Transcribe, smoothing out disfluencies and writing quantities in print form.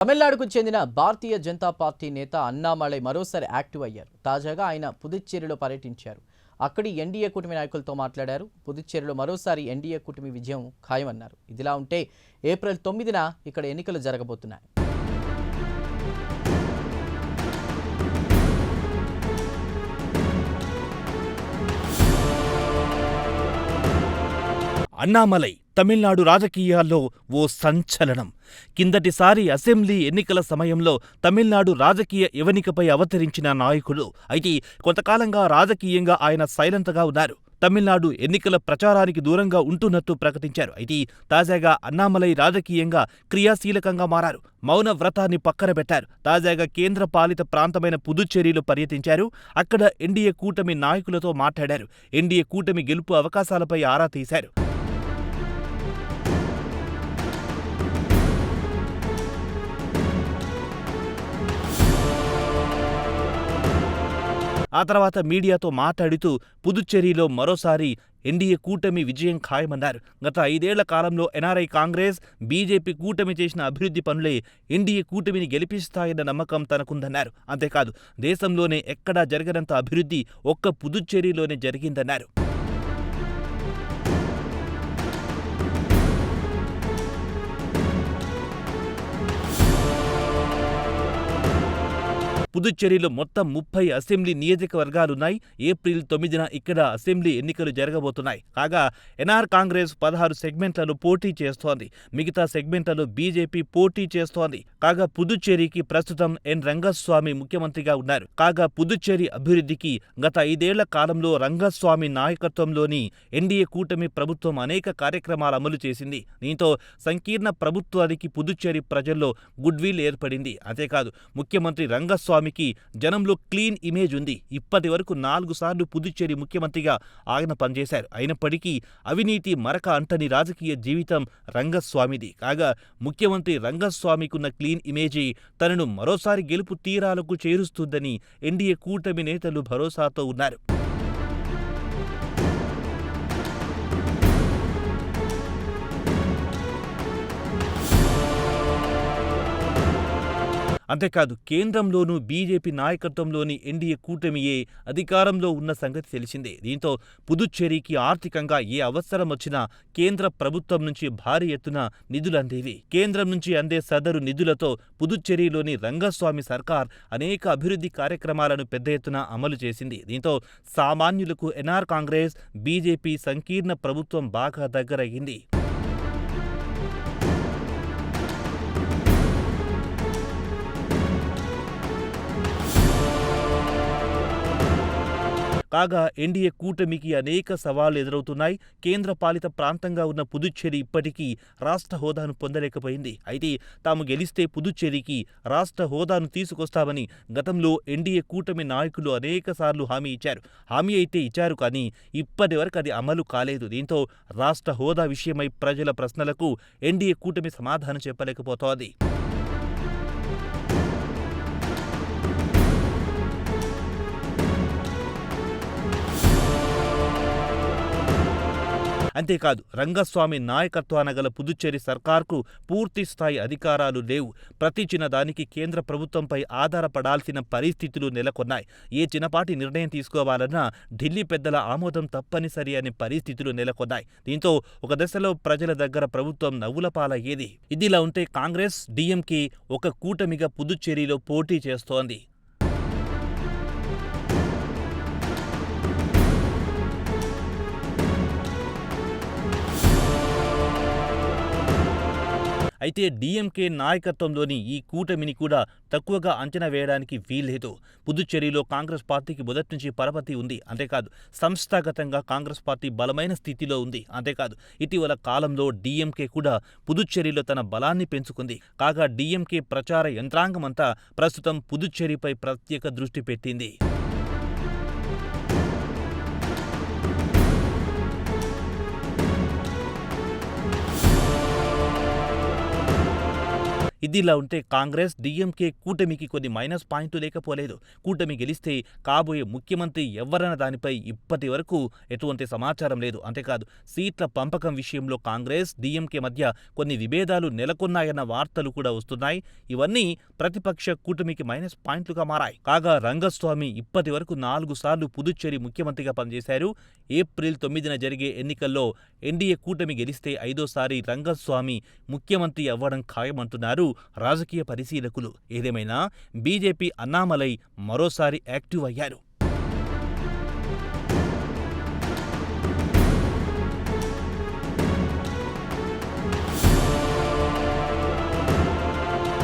తమిళనాడుకు చెందిన భారతీయ జనతా పార్టీ నేత అన్నామలై మరోసారి యాక్టివ్ అయ్యారు. తాజాగా ఆయన పుదుచ్చేరిలో పర్యటించారు. అక్కడి ఎన్డీఏ కూటమి నాయకులతో మాట్లాడారు. పుదుచ్చేరిలో మరోసారి ఎన్డీఏ కూటమి విజయం ఖాయమన్నారు. ఇదిలా ఉంటే ఏప్రిల్ 9న ఇక్కడ ఎన్నికలు జరగబోతున్నాయి. అన్నామలై తమిళనాడు రాజకీయాల్లో ఓ సంచలనం. కిందటిసారి అసెంబ్లీ ఎన్నికల సమయంలో తమిళనాడు రాజకీయ యవనికపై అవతరించిన నాయకుడు. అయితే కొంతకాలంగా రాజకీయంగా ఆయన సైలెంట్గా ఉన్నారు. తమిళనాడు ఎన్నికల ప్రచారానికి దూరంగా ఉంటున్నట్టు ప్రకటించారు. అయితే తాజాగా అన్నామలై రాజకీయంగా క్రియాశీలకంగా మారారు. మౌన వ్రతాన్ని పక్కన పెట్టారు. తాజాగా కేంద్ర పాలిత ప్రాంతమైన పుదుచ్చేరిలో పర్యటించారు. అక్కడ ఎన్డీఏ కూటమి నాయకులతో మాట్లాడారు. ఎన్డీఏ కూటమి గెలుపు అవకాశాలపై ఆరా తీశారు. ఆ తర్వాత మీడియాతో మాట్లాడుతూ పుదుచ్చేరిలో మరోసారి ఎన్డీఏ కూటమి విజయం ఖాయమన్నారు. గత 5 ఏళ్ల కాలంలో ఎన్ఆర్ఐ కాంగ్రెస్, బీజేపీ కూటమి చేసిన అభివృద్ధి పనులే ఎన్డీఏ కూటమిని గెలిపిస్తాయన్న నమ్మకం తనకుందన్నారు. అంతేకాదు, దేశంలోనే ఎక్కడా జరగనంత అభివృద్ధి ఒక్క పుదుచ్చేరిలోనే జరిగిందన్నారు. పుదుచ్చేరిలో మొత్తం 30 అసెంబ్లీ నియోజకవర్గాలున్నాయి. ఏప్రిల్ 9న ఇక్కడ అసెంబ్లీ ఎన్నికలు జరగబోతున్నాయి. కాగా ఎన్ఆర్ కాంగ్రెస్ 16 సెగ్మెంట్లలో పోటీ చేస్తోంది. మిగతా సెగ్మెంట్లలో బీజేపీ పోటీ చేస్తోంది. కాగా పుదుచ్చేరికి ప్రస్తుతం ఎన్ రంగస్వామి ముఖ్యమంత్రిగా ఉన్నారు. కాగా పుదుచ్చేరి అభివృద్ధికి గత 5 ఏళ్ల కాలంలో రంగస్వామి నాయకత్వంలోని ఎన్డీఏ కూటమి ప్రభుత్వం అనేక కార్యక్రమాలు అమలు చేసింది. దీంతో సంకీర్ణ ప్రభుత్వానికి పుదుచ్చేరి ప్రజల్లో గుడ్విల్ ఏర్పడింది. అంతేకాదు, ముఖ్యమంత్రి రంగస్వామి జనంలో క్లీన్ ఇమేజ్ ఉంది. ఇప్పటి వరకు 4 సార్లు పుదుచ్చేరి ముఖ్యమంత్రిగా ఆయన పనిచేశారు. అయినప్పటికీ అవినీతి మరక అంటని రాజకీయ జీవితం రంగస్వామిది. కాగా ముఖ్యమంత్రి రంగస్వామికున్న క్లీన్ ఇమేజీ తనను మరోసారి గెలుపు తీరాలకు చేరుస్తుందని ఎన్డీఏ కూటమి నేతలు భరోసాతో ఉన్నారు. అంతేకాదు, కేంద్రంలోనూ బీజేపీ నాయకత్వంలోని ఎన్డీఏ కూటమియే అధికారంలో ఉన్న సంగతి తెలిసిందే. దీంతో పుదుచ్చేరికి ఆర్థికంగా ఏ అవసరం వచ్చినా కేంద్ర ప్రభుత్వం నుంచి భారీ ఎత్తున నిధులందేవి. కేంద్రం నుంచి అందే సదరు నిధులతో పుదుచ్చేరిలోని రంగస్వామి సర్కార్ అనేక అభివృద్ధి కార్యక్రమాలను పెద్ద ఎత్తున అమలు చేసింది. దీంతో సామాన్యులకు ఎన్ఆర్ కాంగ్రెస్, బీజేపీ సంకీర్ణ ప్రభుత్వం బాగా దగ్గరయ్యింది. కాగా ఎన్డీఏ కూటమికి అనేక సవాళ్లు ఎదురవుతున్నాయి. కేంద్ర పాలిత ప్రాంతంగా ఉన్న పుదుచ్చేరి ఇప్పటికీ రాష్ట్ర హోదాను పొందలేకపోయింది. అయితే తాము గెలిస్తే పుదుచ్చేరికి రాష్ట్ర హోదాను తీసుకొస్తామని గతంలో ఎన్డీఏ కూటమి నాయకులు అనేకసార్లు హామీ ఇచ్చారు. హామీ అయితే ఇచ్చారు, కానీ ఇప్పటి వరకు అది అమలు కాలేదు. దీంతో రాష్ట్ర హోదా విషయమై ప్రజల ప్రశ్నలకు ఎన్డీఏ కూటమి సమాధానం చెప్పలేకపోతోంది. అంతేకాదు, రంగస్వామి నాయకత్వాన గల పుదుచ్చేరి సర్కార్కు పూర్తి స్థాయి అధికారాలు లేవు. ప్రతి చిన్నదానికి కేంద్ర ప్రభుత్వంపై ఆధారపడాల్సిన పరిస్థితులు నెలకొన్నాయి. ఏ చిన్నపాటి నిర్ణయం తీసుకోవాలన్నా ఢిల్లీ పెద్దల ఆమోదం తప్పనిసరి అనే పరిస్థితులు నెలకొన్నాయి. దీంతో ఒక దశలో ప్రజల దగ్గర ప్రభుత్వం నవ్వుల పాలయ్యేది. ఇదిలా ఉంటే కాంగ్రెస్, డీఎంకే ఒక కూటమిగా పుదుచ్చేరిలో పోటీ చేస్తోంది. అయితే డీఎంకే నాయకత్వంలోని ఈ కూటమిని కూడా తక్కువగా అంచనా వేయడానికి వీల్లేదు. పుదుచ్చేరిలో కాంగ్రెస్ పార్టీకి మొదటి నుంచి పరపతి ఉంది. అంతేకాదు, సంస్థాగతంగా కాంగ్రెస్ పార్టీ బలమైన స్థితిలో ఉంది. అంతేకాదు, ఇటీవల కాలంలో డీఎంకే కూడా పుదుచ్చేరిలో తన బలాన్ని పెంచుకుంది. కాగా డీఎంకే ప్రచార యంత్రాంగమంతా ప్రస్తుతం పుదుచ్చేరిపై ప్రత్యేక దృష్టి పెట్టింది. ఇదిలా ఉంటే కాంగ్రెస్, డీఎంకే కూటమికి కొన్ని మైనస్ పాయింట్లు లేకపోలేదు. కూటమి గెలిస్తే కాబోయే ముఖ్యమంత్రి ఎవరన్న దానిపై ఇప్పటి వరకు ఎటువంటి సమాచారం లేదు. అంతేకాదు సీట్ల పంపకం విషయంలో కాంగ్రెస్, డీఎంకే మధ్య కొన్ని విభేదాలు నెలకొన్నాయన్న వార్తలు కూడా వస్తున్నాయి. ఇవన్నీ ప్రతిపక్ష కూటమికి మైనస్ పాయింట్లుగా మారాయి. కాగా రంగస్వామి ఇప్పటి వరకు 4 సార్లు పుదుచ్చేరి ముఖ్యమంత్రిగా పనిచేశారు. ఏప్రిల్ 9న జరిగే ఎన్నికల్లో ఎన్డీఏ కూటమి గెలిస్తే 5వ సారి రంగస్వామి ముఖ్యమంత్రి అవ్వడం ఖాయమంటున్నారు రాజకీయ పరిశీలకులు. ఏదేమైనా బీజేపీ అన్నామలై మరోసారి యాక్టివ్ అయ్యారు.